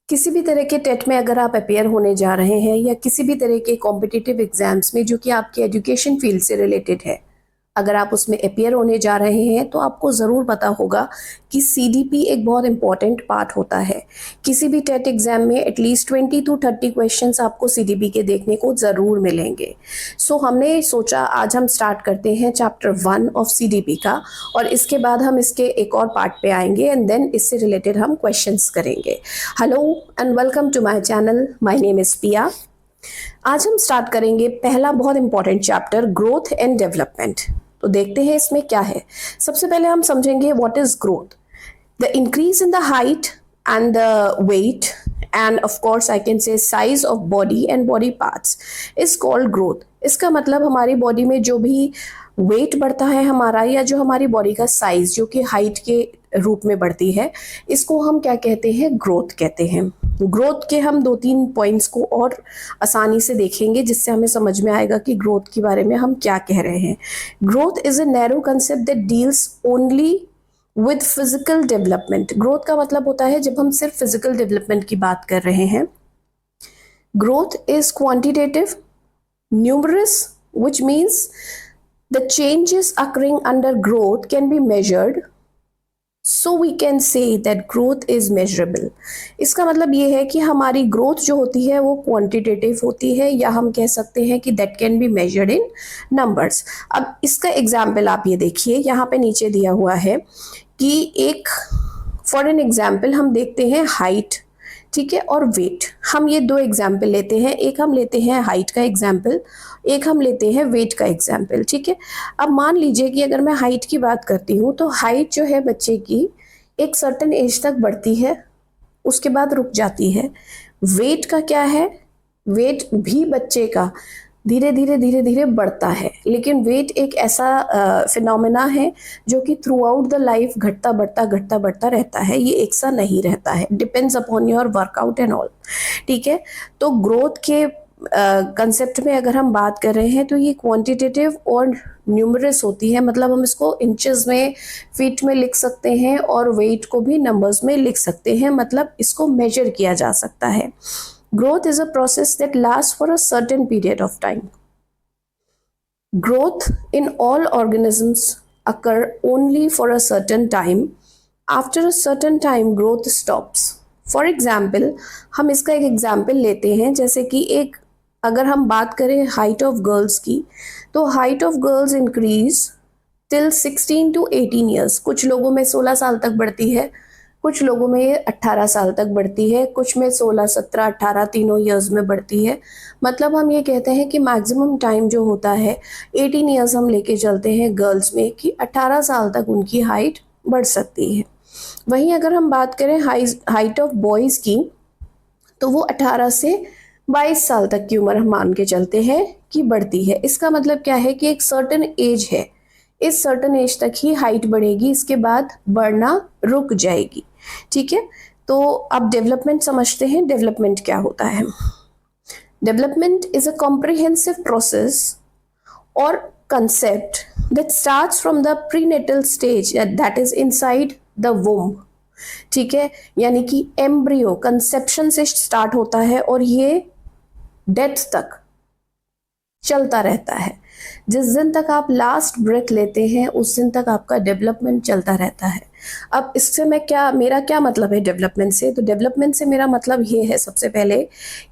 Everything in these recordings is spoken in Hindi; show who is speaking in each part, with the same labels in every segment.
Speaker 1: किसी भी तरह के टेट में अगर आप अपेयर होने जा रहे हैं या किसी भी तरह के कॉम्पिटिटिव एग्जाम्स में जो कि आपके एजुकेशन फील्ड से रिलेटेड है, अगर आप उसमें अपेयर होने जा रहे हैं तो आपको ज़रूर पता होगा कि सीडीपी एक बहुत इंपॉर्टेंट पार्ट होता है। किसी भी टेट एग्जाम में एटलीस्ट 20 to 30 क्वेश्चंस आपको सीडीपी के देखने को ज़रूर मिलेंगे। हमने सोचा आज हम स्टार्ट करते हैं चैप्टर 1 ऑफ सीडीपी का, और इसके बाद हम इसके एक और पार्ट पे आएंगे एंड देन इससे रिलेटेड हम क्वेश्चंस करेंगे। Hello and welcome to my channel, my name is Piya. आज हम स्टार्ट करेंगे पहला बहुत important chapter, growth and development. तो देखते हैं इसमें क्या है। सबसे पहले हम समझेंगे what is growth. The increase in the height and the weight and of course I can say size of body and body parts is called growth. इसका मतलब हमारी बॉडी में जो भी वेट बढ़ता है हमारा, या जो हमारी बॉडी का साइज जो कि हाइट के रूप में बढ़ती है, इसको हम क्या कहते हैं? ग्रोथ कहते हैं। ग्रोथ के हम 2-3 पॉइंट्स को और आसानी से देखेंगे जिससे हमें समझ में आएगा कि ग्रोथ के बारे में हम क्या कह रहे हैं। Growth is a narrow concept that deals only with physical development. Growth का मतलब होता है जब हम सिर्फ फिजिकल डेवलपमेंट की बात कर रहे हैं। Growth is quantitative, numerous, which means the changes occurring under growth can be measured, so we can say that growth is measurable। इसका मतलब ये है कि हमारी ग्रोथ जो होती है वो क्वांटिटेटिव होती है, या हम कह सकते हैं कि that can be measured in numbers। अब इसका एग्जाम्पल आप ये देखिए, यहाँ पे नीचे दिया हुआ है कि एक फॉर एन एग्जाम्पल हम देखते हैं हाइट, ठीक है, और वेट। हम ये 2 एग्जाम्पल लेते हैं, एक हम लेते हैं हाइट का एग्जाम्पल, एक हम लेते हैं वेट का एग्जाम्पल, ठीक है। अब मान लीजिए कि अगर मैं हाइट की बात करती हूँ तो हाइट जो है बच्चे की एक सर्टेन एज तक बढ़ती है, उसके बाद रुक जाती है। वेट का क्या है? वेट भी बच्चे का धीरे धीरे बढ़ता है, लेकिन वेट एक ऐसा फिनोमेना है जो कि थ्रू आउट द लाइफ घटता बढ़ता रहता है, ये एक सा नहीं रहता है, depends upon your workout and all, ठीक है। तो ग्रोथ के कंसेप्ट में अगर हम बात कर रहे हैं तो ये क्वांटिटेटिव और न्यूमरस होती है, मतलब हम इसको इंचेस में, फीट में लिख सकते हैं, और वेट को भी नंबर्स में लिख सकते हैं, मतलब इसको मेजर किया जा सकता है। Growth is a process that lasts for a certain period of time. Growth in all organisms occur only for a certain time. After a certain time, growth stops. For example, हम इसका एक एग्जाम्पल लेते हैं, जैसे कि एक अगर हम बात करें हाइट ऑफ गर्ल्स की, तो height of girls increase till 16 to 18 years. कुछ लोगों में 16 साल तक बढ़ती है, कुछ लोगों में ये 18 साल तक बढ़ती है, कुछ में 16, 17, 18 तीनों ईयर्स में बढ़ती है। मतलब हम ये कहते हैं कि मैक्सिमम टाइम जो होता है 18 ईयर्स हम लेके चलते हैं गर्ल्स में, कि 18 साल तक उनकी हाइट बढ़ सकती है। वहीं अगर हम बात करें हाइट ऑफ बॉयज़ की, तो वो 18 से 22 साल तक की उम्र हम मान के चलते हैं कि बढ़ती है। इसका मतलब क्या है कि एक सर्टेन एज है, इस सर्टेन एज तक ही हाइट बढ़ेगी, इसके बाद बढ़ना रुक जाएगी, ठीक है। तो अब डेवलपमेंट समझते हैं। डेवलपमेंट क्या होता है? Development is a comprehensive process और concept that starts from the prenatal stage that is inside the womb, ठीक है। यानी कि एम्ब्रियो कंसेप्शन से स्टार्ट होता है और ये डेथ तक चलता रहता है। जिस दिन तक आप लास्ट ब्रेथ लेते हैं उस दिन तक आपका डेवलपमेंट चलता रहता है। अब इससे मेरा क्या मतलब है डेवलपमेंट से? तो डेवलपमेंट से मेरा मतलब ये है सबसे पहले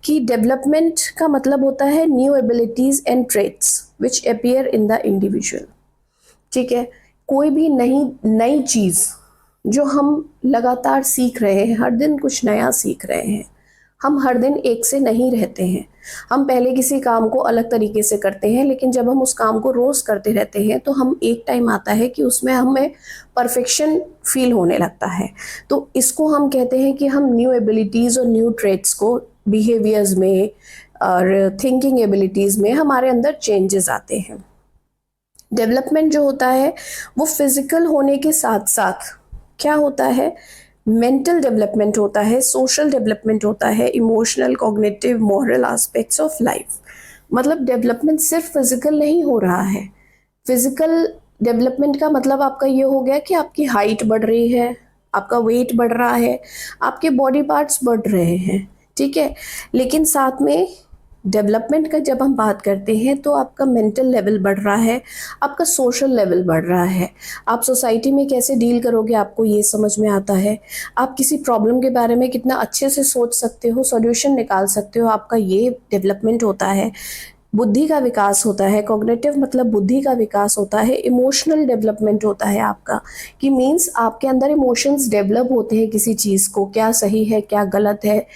Speaker 1: कि डेवलपमेंट का मतलब होता है new abilities and traits which appear in the individual, ठीक है। कोई भी नई चीज़ जो हम लगातार सीख रहे हैं, हर दिन कुछ नया सीख रहे हैं, हम हर दिन एक से नहीं रहते हैं। हम पहले किसी काम को अलग तरीके से करते हैं, लेकिन जब हम उस काम को रोज़ करते रहते हैं तो हम एक टाइम आता है कि उसमें हमें परफेक्शन फील होने लगता है। तो इसको हम कहते हैं कि हम न्यू एबिलिटीज़ और न्यू ट्रेट्स को बिहेवियर्स में और थिंकिंग एबिलिटीज़ में हमारे अंदर चेंजेस आते हैं। डेवलपमेंट जो होता है वो फिजिकल होने के साथ साथ क्या होता है? मेंटल डेवलपमेंट होता है, सोशल डेवलपमेंट होता है, emotional, cognitive, moral aspects of life. मतलब डेवलपमेंट सिर्फ फिजिकल नहीं हो रहा है। फिजिकल डेवलपमेंट का मतलब आपका ये हो गया कि आपकी हाइट बढ़ रही है, आपका वेट बढ़ रहा है, आपके बॉडी पार्ट्स बढ़ रहे हैं, ठीक है। लेकिन साथ में डेवलपमेंट का जब हम बात करते हैं तो आपका मेंटल लेवल बढ़ रहा है, आपका सोशल लेवल बढ़ रहा है, आप सोसाइटी में कैसे डील करोगे आपको ये समझ में आता है, आप किसी प्रॉब्लम के बारे में कितना अच्छे से सोच सकते हो, सॉल्यूशन निकाल सकते हो, आपका ये डेवलपमेंट होता है। बुद्धि का विकास होता है, कॉग्निटिव मतलब बुद्धि का विकास होता है, इमोशनल डेवलपमेंट होता है आपका, कि मीन्स आपके अंदर इमोशंस डेवलप होते हैं किसी चीज़ को, क्या सही है क्या गलत है,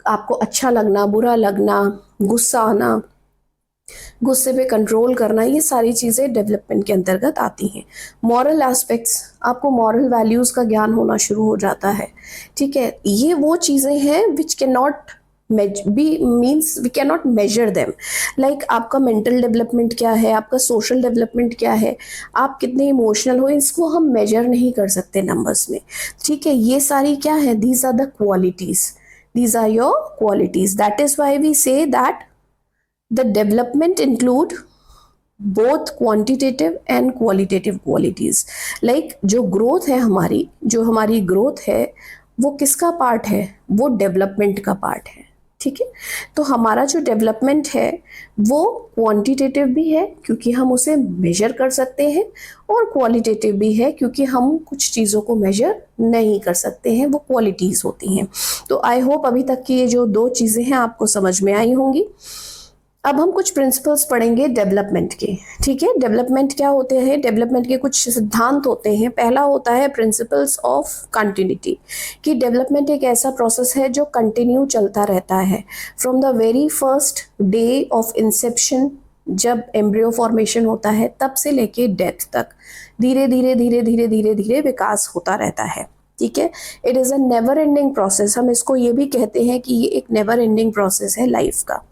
Speaker 1: आपको अच्छा लगना, बुरा लगना, गुस्सा आना, गुस्से पे कंट्रोल करना, ये सारी चीज़ें डेवलपमेंट के अंतर्गत आती हैं। मॉरल एस्पेक्ट्स, आपको मॉरल वैल्यूज़ का ज्ञान होना शुरू हो जाता है, ठीक है। ये वो चीज़ें हैं which can not means we can not measure them. Like आपका मेंटल डेवलपमेंट क्या है, आपका सोशल डेवलपमेंट क्या है, आप कितने इमोशनल हो, इसको हम मेजर नहीं कर सकते नंबर्स में, ठीक है। ये सारी क्या है, these are the qualities, these are your qualities. That is why we say that the development include both quantitative and qualitative qualities. Like जो growth है हमारी, जो हमारी growth है वो किसका पार्ट है, वो डेवलपमेंट का पार्ट है, ठीक है। तो हमारा जो डेवलपमेंट है वो क्वांटिटेटिव भी है क्योंकि हम उसे मेजर कर सकते हैं, और क्वालिटेटिव भी है क्योंकि हम कुछ चीज़ों को मेजर नहीं कर सकते हैं, वो क्वालिटीज़ होती हैं। तो आई होप अभी तक की ये जो दो चीज़ें हैं आपको समझ में आई होंगी। अब हम कुछ प्रिंसिपल्स पढ़ेंगे डेवलपमेंट के, ठीक है। डेवलपमेंट क्या होते हैं, डेवलपमेंट के कुछ सिद्धांत होते हैं। पहला होता है प्रिंसिपल्स ऑफ कंटिन्यूटी, कि डेवलपमेंट एक ऐसा प्रोसेस है जो कंटिन्यू चलता रहता है from the very first day of Inception, जब एम्ब्रियो फॉर्मेशन होता है तब से लेके डेथ तक धीरे धीरे धीरे धीरे धीरे धीरे विकास होता रहता है, ठीक है। It is a never ending process, हम इसको ये भी कहते हैं कि ये एक नेवर एंडिंग प्रोसेस है लाइफ का।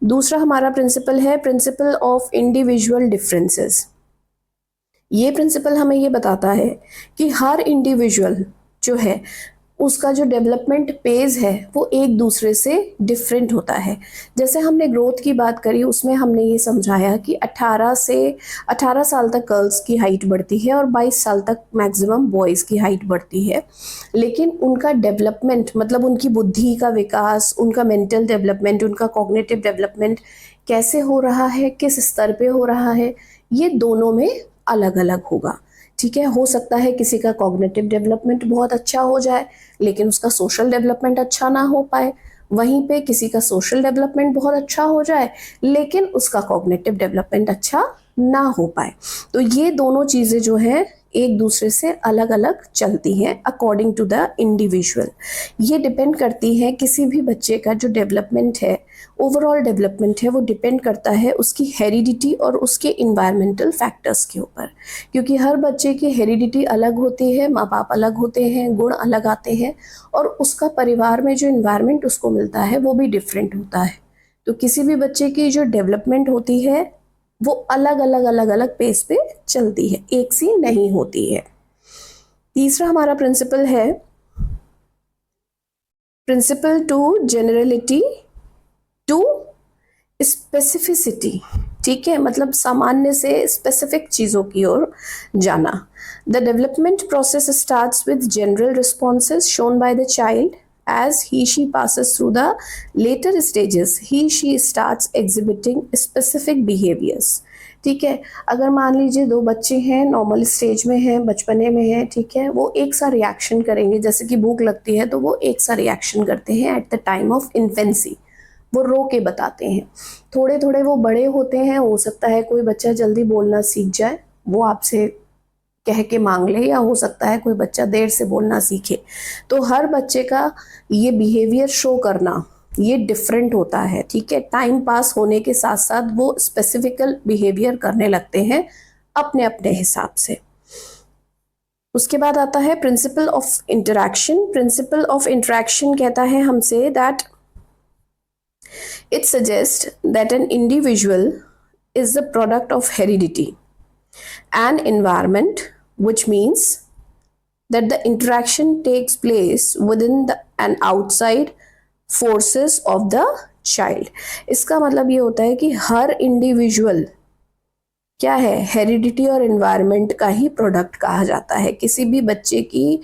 Speaker 1: दूसरा हमारा प्रिंसिपल है प्रिंसिपल ऑफ इंडिविजुअल डिफरेंसेस। ये प्रिंसिपल हमें ये बताता है कि हर इंडिविजुअल जो है उसका जो डेवलपमेंट पेज है वो एक दूसरे से डिफरेंट होता है। जैसे हमने ग्रोथ की बात करी, उसमें हमने ये समझाया कि 18 साल तक गर्ल्स की हाइट बढ़ती है और 22 साल तक मैक्सिमम बॉयज़ की हाइट बढ़ती है, लेकिन उनका डेवलपमेंट मतलब उनकी बुद्धि का विकास, उनका मेंटल डेवलपमेंट, उनका कॉग्निटिव डेवलपमेंट कैसे हो रहा है, किस स्तर पे हो रहा है, ये दोनों में अलग अलग होगा, ठीक है। हो सकता है किसी का कॉग्निटिव डेवलपमेंट बहुत अच्छा हो जाए लेकिन उसका सोशल डेवलपमेंट अच्छा ना हो पाए, वहीं पे किसी का सोशल डेवलपमेंट बहुत अच्छा हो जाए लेकिन उसका कॉग्निटिव डेवलपमेंट अच्छा ना हो पाए। तो ये दोनों चीज़ें जो हैं एक दूसरे से अलग अलग चलती हैं अकॉर्डिंग टू द इंडिविजुअल। ये डिपेंड करती है किसी भी बच्चे का जो डेवलपमेंट है, ओवरऑल डेवलपमेंट है, वो डिपेंड करता है उसकी हेरिडिटी और उसके इन्वायरमेंटल फैक्टर्स के ऊपर, क्योंकि हर बच्चे की हेरिडिटी अलग होती है, माँ बाप अलग होते हैं, गुण अलग आते हैं, और उसका परिवार में जो इन्वायरमेंट उसको मिलता है वो भी डिफरेंट होता है। तो किसी भी बच्चे की जो डेवलपमेंट होती है वो अलग अलग अलग अलग पेस पे चलती है, एक सी नहीं होती है। तीसरा हमारा प्रिंसिपल है प्रिंसिपल टू जेनरलिटी टू स्पेसिफिसिटी, ठीक है, मतलब सामान्य से स्पेसिफिक चीज़ों की ओर जाना। The development process starts with general responses shown by the child as he she passes through the later stages he she starts exhibiting specific behaviors, ठीक है। अगर मान लीजिए दो बच्चे हैं, नॉर्मल स्टेज में हैं, बचपने में हैं, ठीक है, वो एक सा रिएक्शन करेंगे, जैसे कि भूख लगती है तो वो एक सा रिएक्शन करते हैं at the time of infancy, वो रो के बताते हैं। थोड़े थोड़े वो बड़े होते हैं, हो सकता है कोई बच्चा जल्दी बोलना सीख जाए, वो आपसे कह के मांग ले, या हो सकता है कोई बच्चा देर से बोलना सीखे। तो हर बच्चे का ये बिहेवियर शो करना ये डिफरेंट होता है, ठीक है। टाइम पास होने के साथ साथ वो स्पेसिफिकल बिहेवियर करने लगते हैं अपने अपने हिसाब से। उसके बाद आता है principle of interaction. Principle of interaction कहता है हमसे that it suggest that N individual is the product of heredity and environment, which means that the interaction takes place within the and outside forces of the child। इसका मतलब ये होता है कि हर इंडिविजुअल क्या है, हेरिडिटी और एनवायरनमेंट का ही प्रोडक्ट कहा जाता है। किसी भी बच्चे की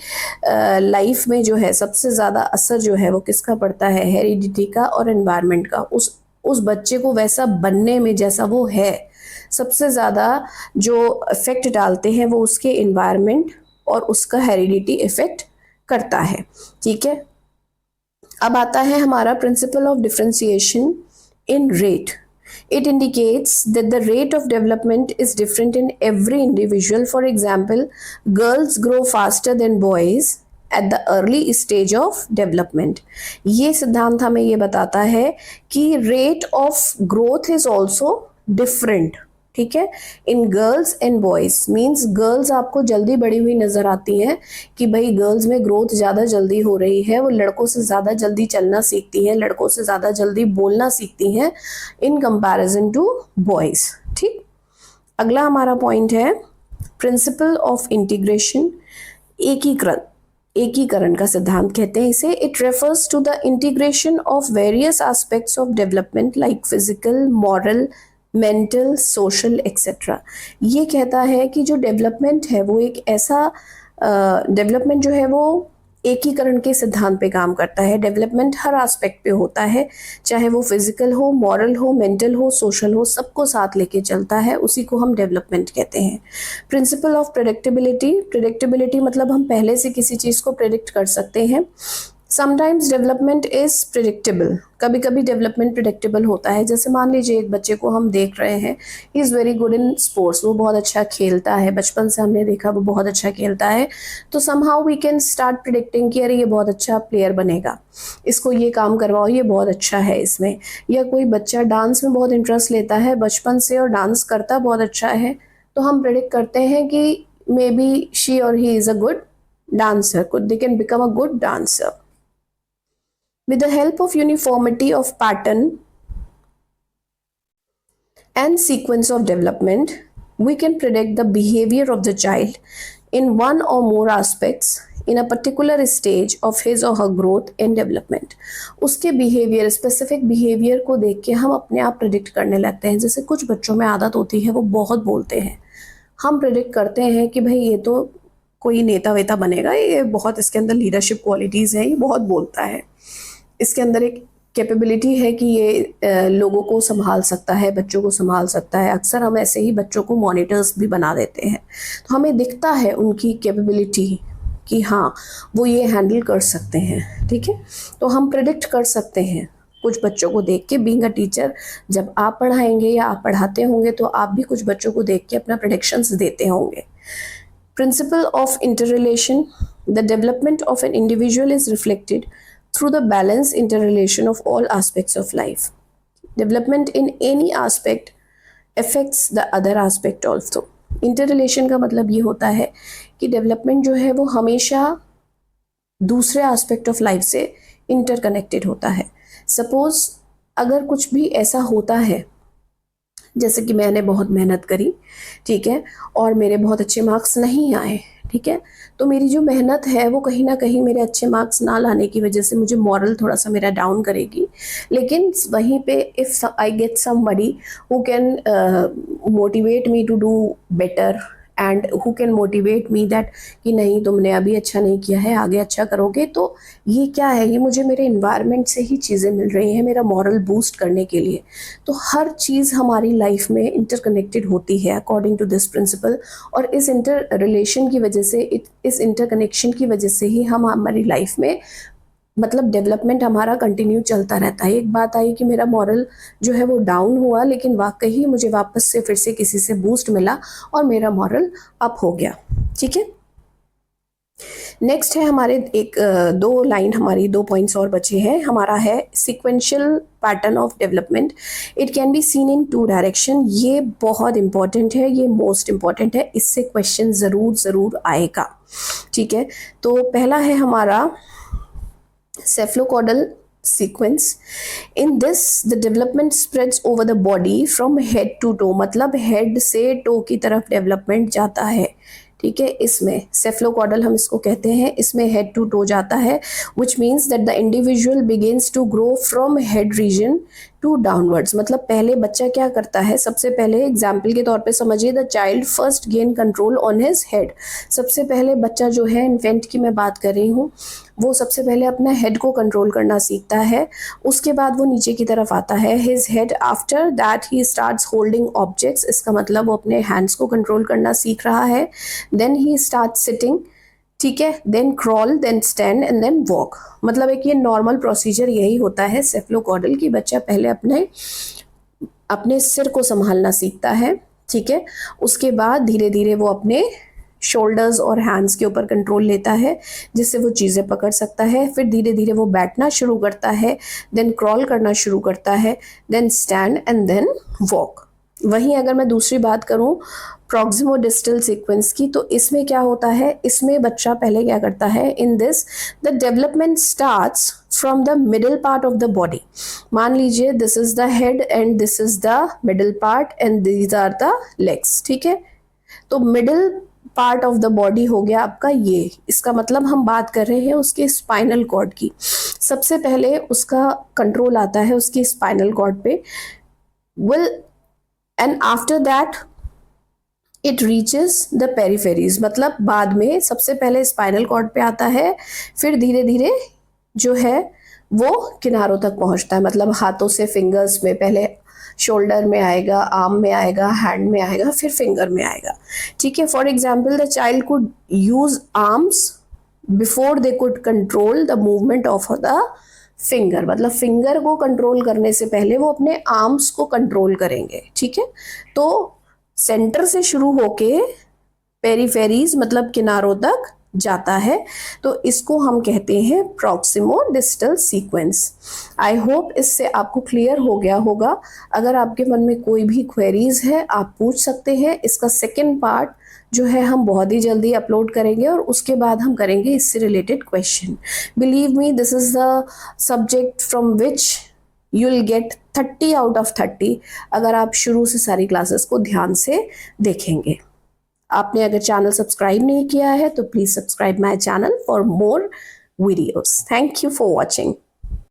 Speaker 1: लाइफ में जो है सबसे ज़्यादा असर जो है वो किसका पड़ता है, हेरिडिटी का और एनवायरनमेंट का। उस बच्चे को वैसा बनने में जैसा वो है, सबसे ज़्यादा जो इफेक्ट डालते हैं वो उसके एनवायरनमेंट और उसका हेरिडिटी इफेक्ट करता है। ठीक है, अब आता है हमारा principle of differentiation in rate. It indicates that the rate of development is different in every individual. For example, girls grow faster than boys at the early stage of development. ये सिद्धांत हमें ये बताता है कि rate of growth is also different. ठीक है, in girls and boys, means girls आपको जल्दी बड़ी हुई नजर आती हैं कि भाई गर्ल्स में ग्रोथ ज़्यादा जल्दी हो रही है, वो लड़कों से ज़्यादा जल्दी चलना सीखती हैं, लड़कों से ज़्यादा जल्दी बोलना सीखती हैं इन कंपैरिजन टू बॉयज। ठीक, अगला हमारा पॉइंट है प्रिंसिपल ऑफ इंटीग्रेशन, एकीकरण का सिद्धांत कहते हैं इसे। It refers to the integration of various aspects of development like physical, moral, mental, social etcetera. ये कहता है कि जो डेवलपमेंट है वो एक ऐसा डेवलपमेंट जो है वो एकीकरण के सिद्धांत पे काम करता है। डेवलपमेंट हर एस्पेक्ट पे होता है, चाहे वो फिजिकल हो, मॉरल हो, मेंटल हो, सोशल हो, सबको साथ लेके चलता है, उसी को हम डेवलपमेंट कहते हैं। प्रिंसिपल ऑफ प्रेडिक्टेबिलिटी मतलब हम पहले से किसी चीज़ को प्रेडिक्ट कर सकते हैं। समटाइम्स डेवलपमेंट इज प्रिडिक्टेबल, कभी कभी डेवलपमेंट प्रिडिक्टेबल होता है। जैसे मान लीजिए एक बच्चे को हम देख रहे हैं, he is very good in sports, वो बहुत अच्छा खेलता है, बचपन से हमने देखा वो बहुत अच्छा खेलता है, तो somehow we can start predicting कि अरे ये बहुत अच्छा प्लेयर बनेगा, इसको ये काम करवाओ, ये बहुत अच्छा है इसमें। या कोई बच्चा डांस में बहुत इंटरेस्ट लेता है बचपन से और डांस करता बहुत अच्छा है, तो हम प्रिडिक्ट करते हैं कि मे बी शी और he is a good dancer, they can become a good dancer. With the help of uniformity of pattern and sequence of development, we can predict the behavior of the child in one or more aspects in a particular stage of his or her growth and development. उसके behavior, specific behavior को देख के हम अपने आप predict करने लगते हैं। जैसे कुछ बच्चों में आदत होती है वो बहुत बोलते हैं, हम predict करते हैं कि भाई ये तो कोई नेता वेता बनेगा, ये बहुत इसके अंदर लीडरशिप क्वालिटीज़ हैं, ये बहुत बोलता है, इसके अंदर एक कैपेबिलिटी है कि ये लोगों को संभाल सकता है, बच्चों को संभाल सकता है। अक्सर हम ऐसे ही बच्चों को मॉनिटर्स भी बना देते हैं, तो हमें दिखता है उनकी कैपेबिलिटी कि हाँ वो ये हैंडल कर सकते हैं। ठीक है, तो हम प्रेडिक्ट कर सकते हैं कुछ बच्चों को देख के। बीइंग अ टीचर, जब आप पढ़ाएंगे या आप पढ़ाते होंगे तो आप भी कुछ बच्चों को देख के अपना प्रेडिक्शंस देते होंगे। Principle of interrelation, the development of an individual is reflected through the balanced interrelation of all aspects of life. Development in any aspect affects the other aspect also. Interrelation का मतलब ये होता है कि डेवलपमेंट जो है वो हमेशा दूसरे एस्पेक्ट ऑफ लाइफ से इंटरकनेक्टेड होता है। सपोज अगर कुछ भी ऐसा होता है, जैसे कि मैंने बहुत मेहनत करी, ठीक है, और मेरे बहुत अच्छे मार्क्स नहीं आए, ठीक है, तो मेरी जो मेहनत है वो कहीं ना कहीं मेरे अच्छे मार्क्स ना लाने की वजह से मुझे मॉरल थोड़ा सा मेरा डाउन करेगी। लेकिन वहीं पे if I get somebody who can motivate me to do better and who can motivate me that कि नहीं तुमने अभी अच्छा नहीं किया है, आगे अच्छा करोगे, तो ये क्या है, ये मुझे मेरे इन्वायरमेंट से ही चीज़ें मिल रही हैं मेरा मॉरल बूस्ट करने के लिए। तो हर चीज़ हमारी लाइफ में इंटरकनेक्टेड होती है अकॉर्डिंग टू दिस प्रिंसिपल, और इस इंटर रिलेशन की वजह से, इस इंटरकनेक्शन की वजह से ही हम हमारी लाइफ में मतलब डेवलपमेंट हमारा कंटिन्यू चलता रहता है। एक बात आई कि मेरा मॉरल जो है वो डाउन हुआ, लेकिन वाकई ही मुझे वापस से फिर से किसी से बूस्ट मिला और मेरा मॉरल अप हो गया। ठीक है, नेक्स्ट है हमारे दो लाइन, हमारी 2 पॉइंट्स और बचे हैं। हमारा है sequential pattern of development. It can be seen in 2 direction. ये बहुत इंपॉर्टेंट है, ये मोस्ट इंपॉर्टेंट है, इससे क्वेश्चन ज़रूर आएगा। ठीक है, तो पहला है हमारा cephalocaudal sequence. In this the development spreads over the body from head to toe, मतलब head से toe की तरफ डेवलपमेंट जाता है। ठीक है, इसमें cephalocaudal हम इसको कहते हैं, इसमें head to toe जाता है, which means that the individual begins to grow from head region to downwards. मतलब पहले बच्चा क्या करता है, सबसे पहले एग्जाम्पल के तौर पे समझिए, the child first gain control on his head. सबसे पहले बच्चा जो है, इन्फेंट की मैं बात कर रही हूँ, वो सबसे पहले अपना हेड को कंट्रोल करना सीखता है, उसके बाद वो नीचे की तरफ आता है, his head. After that he starts holding objects, इसका मतलब वो अपने हैंड्स को कंट्रोल करना सीख रहा है। देन ही स्टार्ट सिटिंग, ठीक है, then crawl, then stand and then walk. मतलब एक ये नॉर्मल प्रोसीजर यही होता है सेफलोकॉर्डल की, बच्चा पहले अपने सिर को संभालना सीखता है, ठीक है, उसके बाद धीरे धीरे वो अपने शोल्डर्स और हैंड्स के ऊपर कंट्रोल लेता है, जिससे वो चीज़ें पकड़ सकता है। फिर धीरे धीरे वो बैठना शुरू करता है, देन क्रॉल करना शुरू करता है, then stand and then walk. वहीं अगर मैं दूसरी बात करूं प्रॉक्सिमोडिस्टल सीक्वेंस की, तो इसमें क्या होता है, इसमें बच्चा पहले क्या करता है, in this the development starts from the middle part of the body. मान लीजिए this is the head and this is the middle part and these are the legs, ठीक है। तो middle part of the body हो गया आपका ये, इसका मतलब हम बात कर रहे हैं उसके स्पाइनल कॉर्ड की। सबसे पहले उसका कंट्रोल आता है उसकी स्पाइनल कॉर्ड पे, will and after that it reaches the peripheries. मतलब बाद में सबसे पहले स्पाइनल कॉर्ड पे आता है, फिर धीरे धीरे जो है वो किनारों तक पहुंचता है। मतलब हाथों से फिंगर्स में, पहले शोल्डर में आएगा, आर्म में आएगा, हैंड में आएगा, फिर फिंगर में आएगा, ठीक है। For example the child could use arms before they could control the movement of the finger. मतलब फिंगर को कंट्रोल करने से पहले वो अपने आर्म्स को कंट्रोल करेंगे, ठीक है। तो सेंटर से शुरू होके पेरिफेरीज मतलब किनारों तक जाता है, तो इसको हम कहते हैं प्रॉक्सिमोडिस्टल सीक्वेंस। आई होप इससे आपको क्लियर हो गया होगा। अगर आपके मन में कोई भी क्वेरीज है आप पूछ सकते हैं। इसका सेकेंड पार्ट जो है हम बहुत ही जल्दी अपलोड करेंगे और उसके बाद हम करेंगे इससे related question. Believe me, this is the subject from which you will get 30 out of 30 अगर आप शुरू से सारी क्लासेस को ध्यान से देखेंगे। आपने अगर चैनल सब्सक्राइब नहीं किया है तो please subscribe my channel for more videos. Thank you for watching.